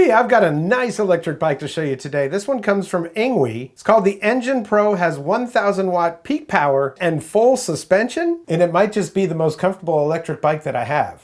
Hey, I've got a nice electric bike to show you today. This one comes from ENGWE. It's called the Engine Pro, has 1000 watt peak power and full suspension, and it might just be the most comfortable electric bike that I have.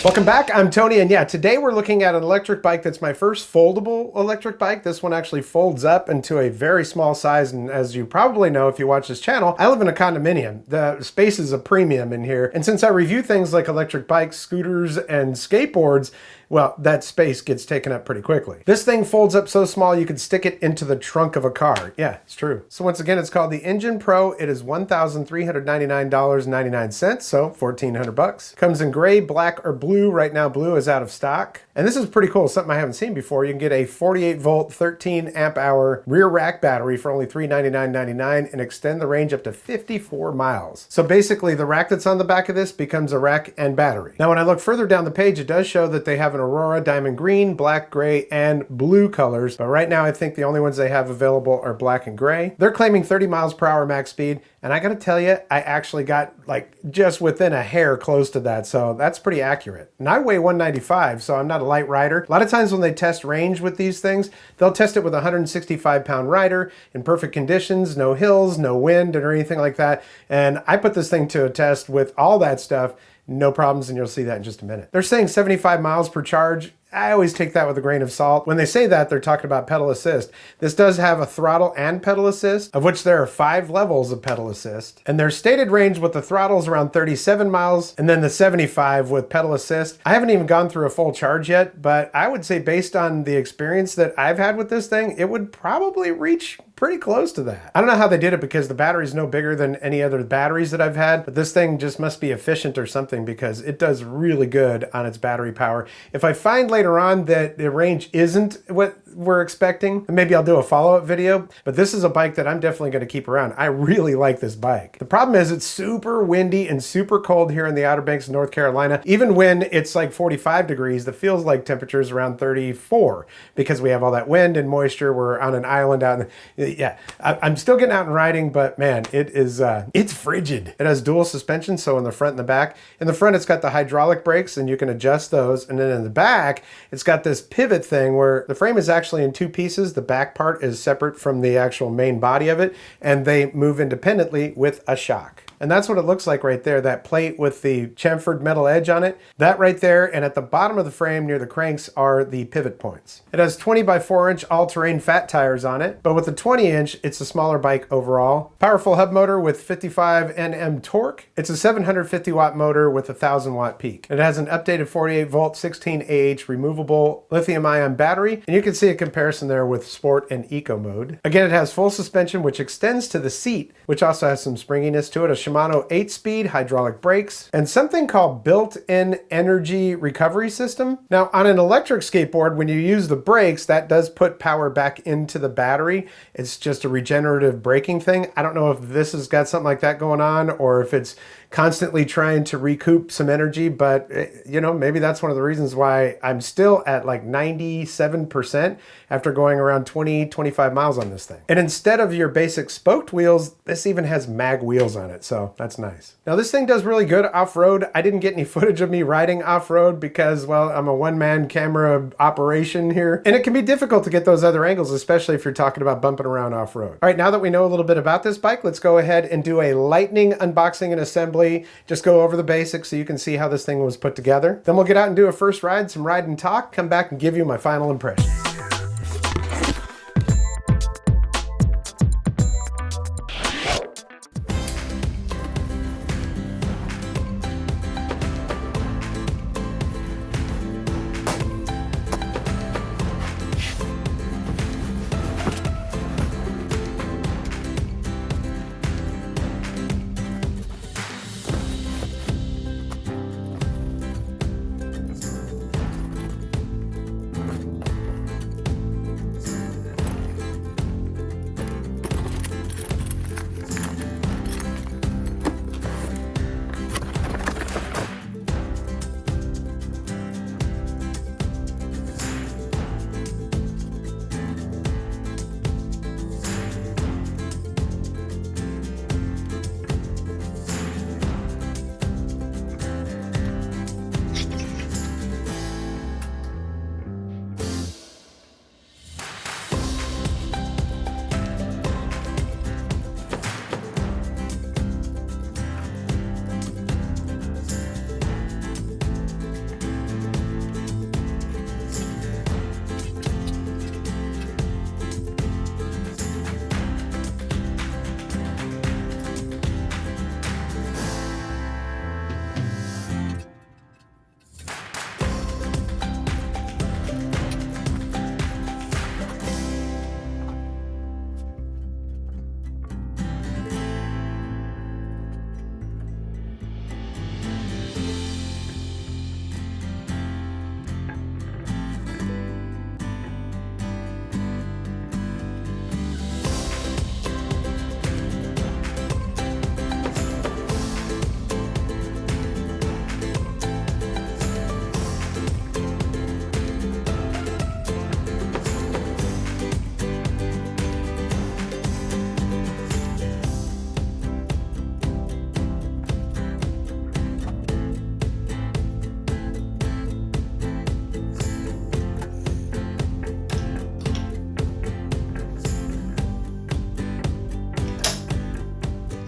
Welcome back, I'm Tony, and yeah, today we're looking at an electric bike that's my first foldable electric bike. This one actually folds up into a very small size, and as you probably know if you watch this channel, I live in a condominium. The space is a premium in here, and since I review things like electric bikes, scooters, and skateboards, well, that space gets taken up pretty quickly. This thing folds up so small you can stick it into the trunk of a car. Yeah, it's true. So once again, it's called the Engine Pro. It is $1,399.99, so $1,400. Comes in gray, black, or blue. Right now, blue is out of stock. And this is pretty cool, something I haven't seen before. You can get a 48 volt, 13 amp hour rear rack battery for only $399.99 and extend the range up to 54 miles. So basically, the rack that's on the back of this becomes a rack and battery. Now, when I look further down the page, it does show that they have an Aurora, diamond green, black, gray, and blue colors. But right now, I think the only ones they have available are black and gray. They're claiming 30 miles per hour max speed. And I gotta tell you, I actually got like just within a hair close to that. So that's pretty accurate. And I weigh 195, so I'm not a light rider. A lot of times when they test range with these things, they'll test it with a 165-pound rider in perfect conditions, no hills, no wind, or anything like that. And I put this thing to a test with all that stuff, no problems, and you'll see that in just a minute. They're saying 75 miles per charge. I always take that with a grain of salt. When they say that, they're talking about pedal assist. This does have a throttle and pedal assist, of which there are 5 levels of pedal assist. And their stated range with the throttle is around 37 miles, and then the 75 with pedal assist. I haven't even gone through a full charge yet, but I would say based on the experience that I've had with this thing, it would probably reach pretty close to that. I don't know how they did it because the battery is no bigger than any other batteries that I've had, but this thing just must be efficient or something because it does really good on its battery power. If I find later on that the range isn't what we're expecting, maybe I'll do a follow-up video, but this is a bike that I'm definitely going to keep around. I really like this bike. The problem is it's super windy and super cold here in the Outer Banks of North Carolina. Even when it's like 45 degrees, the feels like temperatures around 34 because we have all that wind and moisture. We're on an island out in the, yeah, I'm still getting out and riding, but man, it is, it's frigid. It has dual suspension, so in the front and the back. In the front, it's got the hydraulic brakes and you can adjust those. And then in the back, it's got this pivot thing where the frame is actually in 2 pieces. The back part is separate from the actual main body of it, and they move independently with a shock. And that's what it looks like right there, that plate with the chamfered metal edge on it. That right there, and at the bottom of the frame near the cranks are the pivot points. It has 20 by 4 inch all-terrain fat tires on it, but with the 20 inch, it's a smaller bike overall. Powerful hub motor with 55 Nm torque. It's a 750 watt motor with a 1000 watt peak. It has an updated 48 volt, 16 Ah removable lithium ion battery, and you can see a comparison there with sport and eco mode. Again, it has full suspension, which extends to the seat, which also has some springiness to it. A Shimano 8-speed hydraulic brakes, and something called built-in energy recovery system. Now, on an electric skateboard, when you use the brakes, that does put power back into the battery. It's just a regenerative braking thing. I don't know if this has got something like that going on or if it's constantly trying to recoup some energy, but you know, maybe that's one of the reasons why I'm still at like 97% after going around 20-25 miles on this thing. And instead of your basic spoked wheels, this even has mag wheels on it, so that's nice. Now this thing does really good off-road. I didn't get any footage of me riding off-road because, well, I'm a one-man camera operation here, and it can be difficult to get those other angles, especially if you're talking about bumping around off-road. All right, now that we know a little bit about this bike, let's go ahead and do a lightning unboxing and assembly. Just go over the basics so you can see how this thing was put together. Then we'll get out and do a first ride, some ride and talk, come back and give you my final impressions.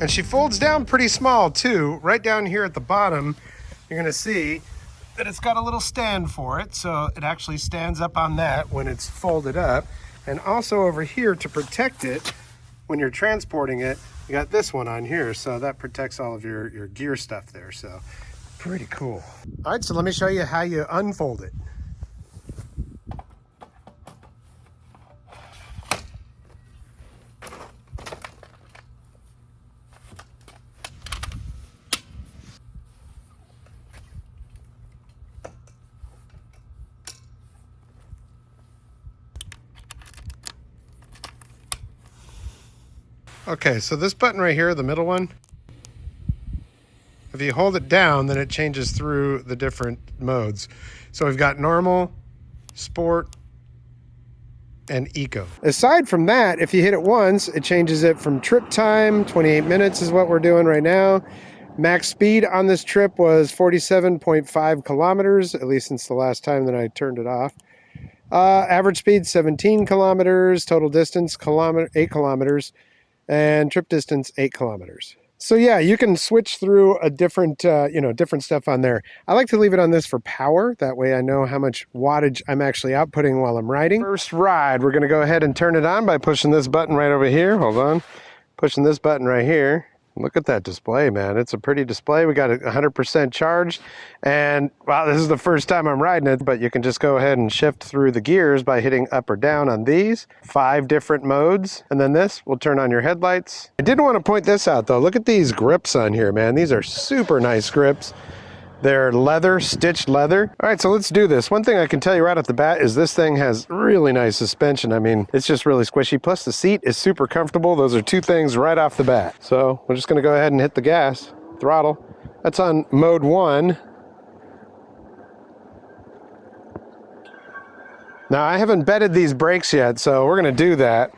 And she folds down pretty small too. Right down here at the bottom, you're gonna see that it's got a little stand for it. So it actually stands up on that when it's folded up. And also over here to protect it, when you're transporting it, you got this one on here. So that protects all of your gear stuff there. So pretty cool. All right, so let me show you how you unfold it. Okay, so this button right here, the middle one, if you hold it down, then it changes through the different modes. So we've got normal, sport, and eco. Aside from that, if you hit it once, it changes it from trip time, 28 minutes is what we're doing right now. Max speed on this trip was 47.5 kilometers, at least since the last time that I turned it off. Average speed, 17 kilometers, total distance, 8 kilometers. And trip distance 8 kilometers. So yeah, you can switch through a different, different stuff on there. I like to leave it on this for power. That way I know how much wattage I'm actually outputting while I'm riding. First ride, we're gonna go ahead and turn it on by pushing this button right over here. Hold on. Pushing this button right here. Look at that display, man. It's a pretty display. We got it 100% charged. And wow, this is the first time I'm riding it, but you can just go ahead and shift through the gears by hitting up or down on these. 5 different modes. And then this will turn on your headlights. I did want to point this out though. Look at these grips on here, man. These are super nice grips. They're leather, stitched leather. All right, so let's do this. One thing I can tell you right off the bat is this thing has really nice suspension. I mean, it's just really squishy. Plus the seat is super comfortable. Those are 2 things right off the bat. So we're just gonna go ahead and hit the gas, throttle. That's on mode 1. Now I haven't bedded these brakes yet, so we're gonna do that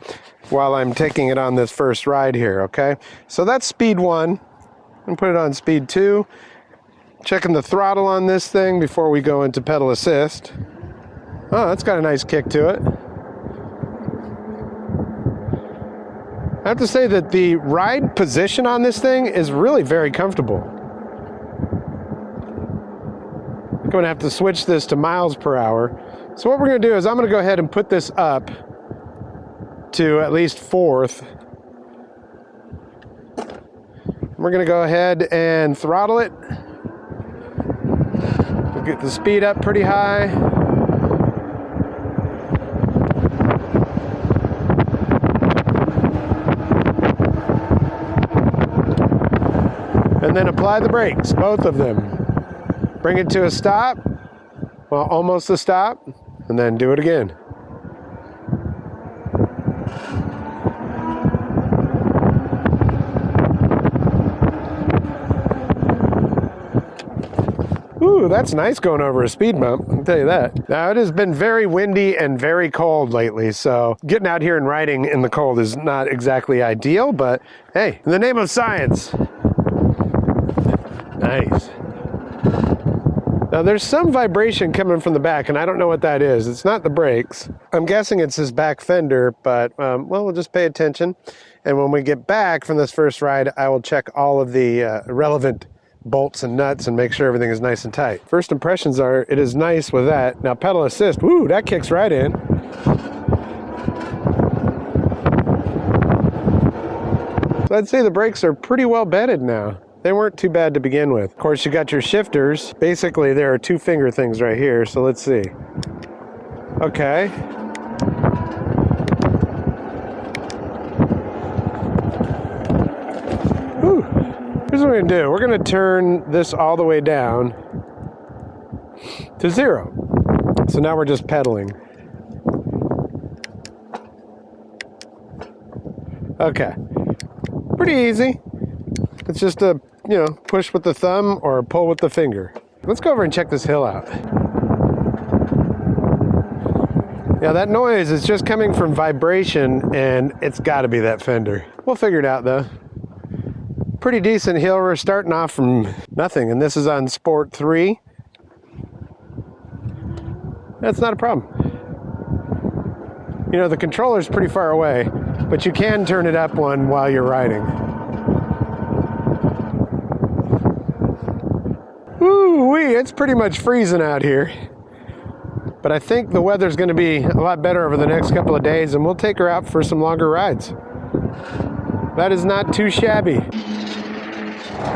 while I'm taking it on this first ride here, okay? So that's speed 1. And put it on speed 2. Checking the throttle on this thing before we go into pedal assist. Oh, that's got a nice kick to it. I have to say that the ride position on this thing is really very comfortable. I'm going to have to switch this to miles per hour. So what we're going to do is I'm going to go ahead and put this up to at least 4th. We're going to go ahead and throttle it. Get the speed up pretty high. And then apply the brakes, both of them. Bring it to a stop, well, almost a stop, and then do it again. Ooh, that's nice going over a speed bump, I'll tell you that. Now, it has been very windy and very cold lately, so getting out here and riding in the cold is not exactly ideal, but hey, in the name of science. Nice. Now, there's some vibration coming from the back, and I don't know what that is. It's not the brakes. I'm guessing it's his back fender, but, well, we'll just pay attention. And when we get back from this first ride, I will check all of the relevant bolts and nuts and make sure everything is nice and tight. First impressions are, it is nice with that. Now pedal assist, woo, that kicks right in. So I'd say the brakes are pretty well bedded now. They weren't too bad to begin with. Of course, you got your shifters. Basically, there are 2 finger things right here, so let's see. Okay. Whew. Here's what we're gonna do. We're gonna turn this all the way down to 0. So now we're just pedaling. Okay. Pretty easy. It's just a, push with the thumb or pull with the finger. Let's go over and check this hill out. Yeah, that noise is just coming from vibration, and it's gotta be that fender. We'll figure it out though. Pretty decent hill. We're starting off from nothing, and this is on Sport 3. That's not a problem. The controller's pretty far away, but you can turn it up one while you're riding. it's pretty much freezing out here. But I think the weather's going to be a lot better over the next couple of days, and we'll take her out for some longer rides. That is not too shabby.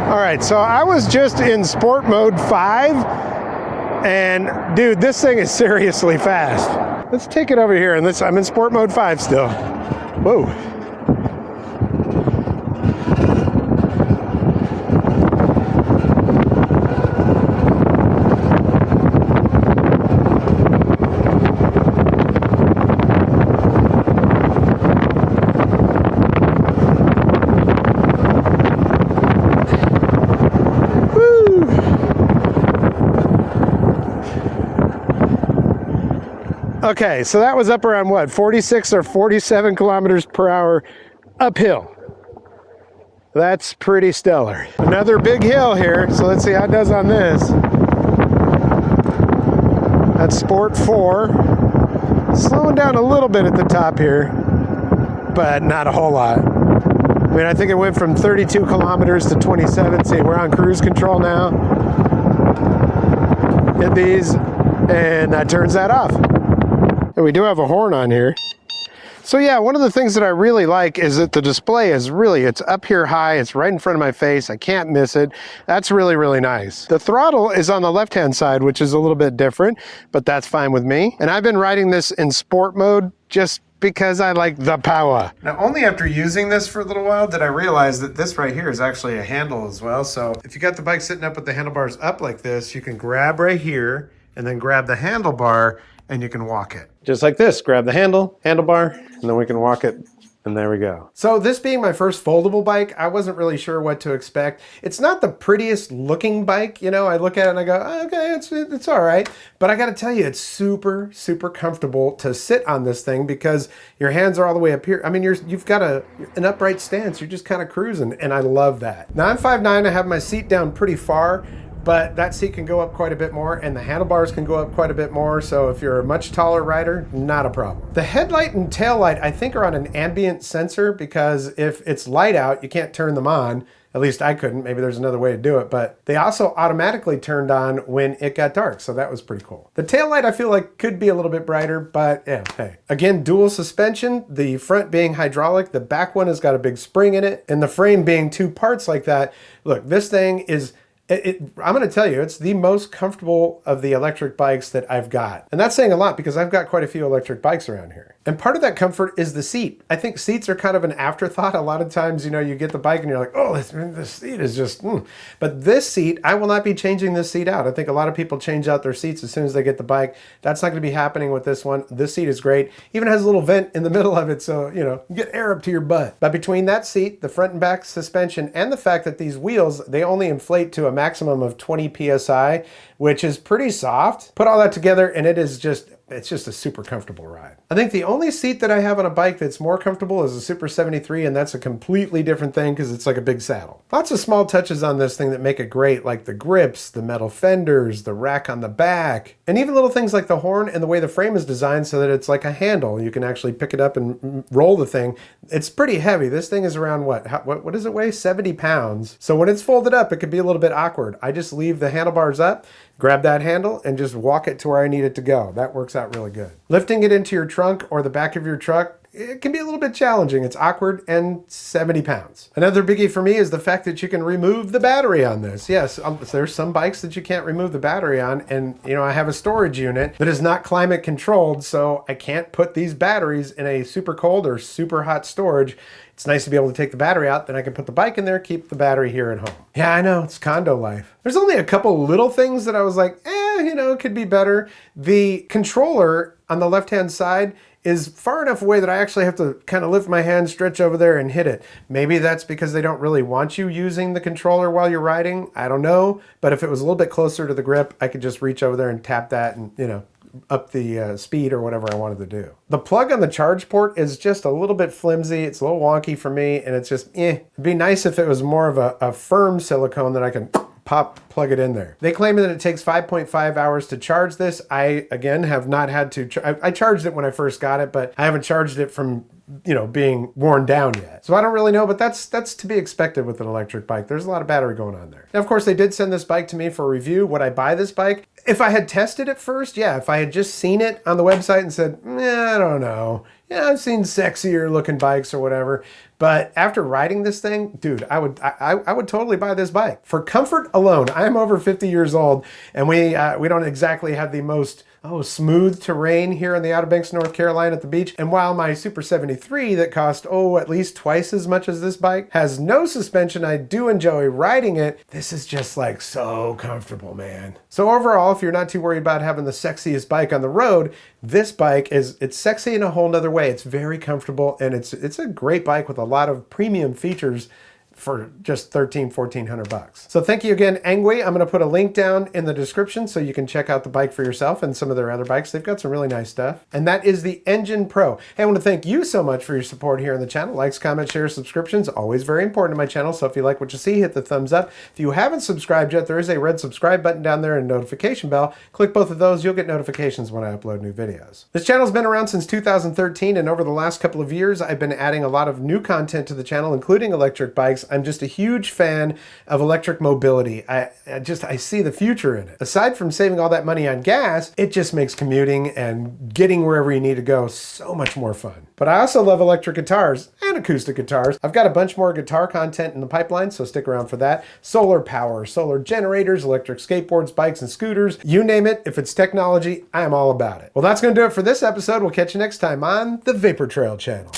All right, so I was just in sport mode 5, and dude, this thing is seriously fast. Let's take it over here, and I'm in sport mode 5 still. Whoa. Okay, so that was up around what, 46 or 47 kilometers per hour uphill. That's pretty stellar. Another big hill here, so let's see how it does on this. That's Sport 4. Slowing down a little bit at the top here, but not a whole lot. I mean, I think it went from 32 kilometers to 27. See, we're on cruise control now. Hit these, and that turns that off. And we do have a horn on here. So yeah, one of the things that I really like is that the display is really, it's up here high, it's right in front of my face, I can't miss it. That's really, really nice. The throttle is on the left-hand side, which is a little bit different, but that's fine with me. And I've been riding this in sport mode just because I like the power. Now, only after using this for a little while did I realize that this right here is actually a handle as well. So if you got the bike sitting up with the handlebars up like this, you can grab right here and then grab the handlebar and you can walk it. Just like this, grab the handlebar, and then we can walk it, and there we go. So this being my first foldable bike, I wasn't really sure what to expect. It's not the prettiest looking bike, you know, I look at it and I go, oh, okay, it's all right. But I gotta tell you, it's super, super comfortable to sit on this thing because your hands are all the way up here. I mean, you've got an upright stance, you're just kind of cruising, and I love that. Now I'm 5'9", I have my seat down pretty far, but that seat can go up quite a bit more and the handlebars can go up quite a bit more. So if you're a much taller rider, not a problem. The headlight and tail light, I think, are on an ambient sensor because if it's light out, you can't turn them on. At least I couldn't. Maybe there's another way to do it, but they also automatically turned on when it got dark. So that was pretty cool. The tail light I feel like could be a little bit brighter, but yeah, hey. Again, dual suspension, the front being hydraulic, the back one has got a big spring in it, and the frame being 2 parts like that. Look, this thing is, I'm going to tell you, it's the most comfortable of the electric bikes that I've got. And that's saying a lot because I've got quite a few electric bikes around here. And part of that comfort is the seat. I think seats are kind of an afterthought. A lot of times, you know, you get the bike and you're like, oh, this seat is just, But this seat, I will not be changing this seat out. I think a lot of people change out their seats as soon as they get the bike. That's not going to be happening with this one. This seat is great. Even has a little vent in the middle of it, so, you know, you get air up to your butt. But between that seat, the front and back suspension, and the fact that these wheels, they only inflate to a maximum of 20 PSI, which is pretty soft. Put all that together and it's just a super comfortable ride. I think the only seat that I have on a bike that's more comfortable is a Super 73, and that's a completely different thing because it's like a big saddle. Lots of small touches on this thing that make it great, like the grips, the metal fenders, the rack on the back, and even little things like the horn and the way the frame is designed so that it's like a handle. You can actually pick it up and roll the thing. It's pretty heavy. This thing is around what does it weigh? 70 pounds. So when it's folded up, it can be a little bit awkward. I just leave the handlebars up, grab that handle, and just walk it to where I need it to go. That works out really good. Lifting it into your trunk or the back of your truck, it can be a little bit challenging. It's awkward and 70 pounds. Another biggie for me is the fact that you can remove the battery on this. Yes, there's some bikes that you can't remove the battery on, and you know, I have a storage unit that is not climate controlled, so I can't put these batteries in a super cold or super hot storage. It's nice to be able to take the battery out, then I can put the bike in there, keep the battery here at home. Yeah, I know, it's condo life. There's only a couple little things that I was like, you know, it could be better. The controller on the left-hand side is far enough away that I actually have to kind of lift my hand, stretch over there, and hit it. Maybe that's because they don't really want you using the controller while you're riding. I don't know. But if it was a little bit closer to the grip, I could just reach over there and tap that and, you know, up the speed or whatever I wanted to do. The plug on the charge port is just a little bit flimsy. It's a little wonky for me, and it's just, It'd be nice if it was more of a firm silicone that I can plug it in there. They claim that it takes 5.5 hours to charge this. I, again, have not had to, I charged it when I first got it, but I haven't charged it from, you know, being worn down yet. So I don't really know, but that's to be expected with an electric bike. There's a lot of battery going on there. Now, of course, they did send this bike to me for a review. Would I buy this bike? If I had tested it first, yeah. If I had just seen it on the website and said, I don't know. Yeah, I've seen sexier looking bikes or whatever. But after riding this thing, dude, I would totally buy this bike. For comfort alone, I'm over 50 years old, and we don't exactly have the most smooth terrain here in the Outer Banks, North Carolina at the beach. And while my Super 73 that cost, at least twice as much as this bike has no suspension, I do enjoy riding it. This is just like so comfortable, man. So overall, if you're not too worried about having the sexiest bike on the road, this bike it's sexy in a whole nother way. It's very comfortable, and it's a great bike with a lot of premium features for just $1,400 bucks. So thank you again, ENGWE. I'm going to put a link down in the description so you can check out the bike for yourself and some of their other bikes. They've got some really nice stuff. And that is the Engine Pro. Hey, I want to thank you so much for your support here on the channel. Likes, comments, shares, subscriptions, always very important to my channel. So if you like what you see, hit the thumbs up. If you haven't subscribed yet, there is a red subscribe button down there and a notification bell. Click both of those. You'll get notifications when I upload new videos. This channel's been around since 2013, and over the last couple of years, I've been adding a lot of new content to the channel, including electric bikes. I'm just a huge fan of electric mobility. I see the future in it. Aside from saving all that money on gas, it just makes commuting and getting wherever you need to go so much more fun. But I also love electric guitars and acoustic guitars. I've got a bunch more guitar content in the pipeline, so stick around for that. Solar power, solar generators, electric skateboards, bikes, and scooters. You name it, if it's technology, I am all about it. Well, that's going to do it for this episode. We'll catch you next time on the Vapor Trail channel.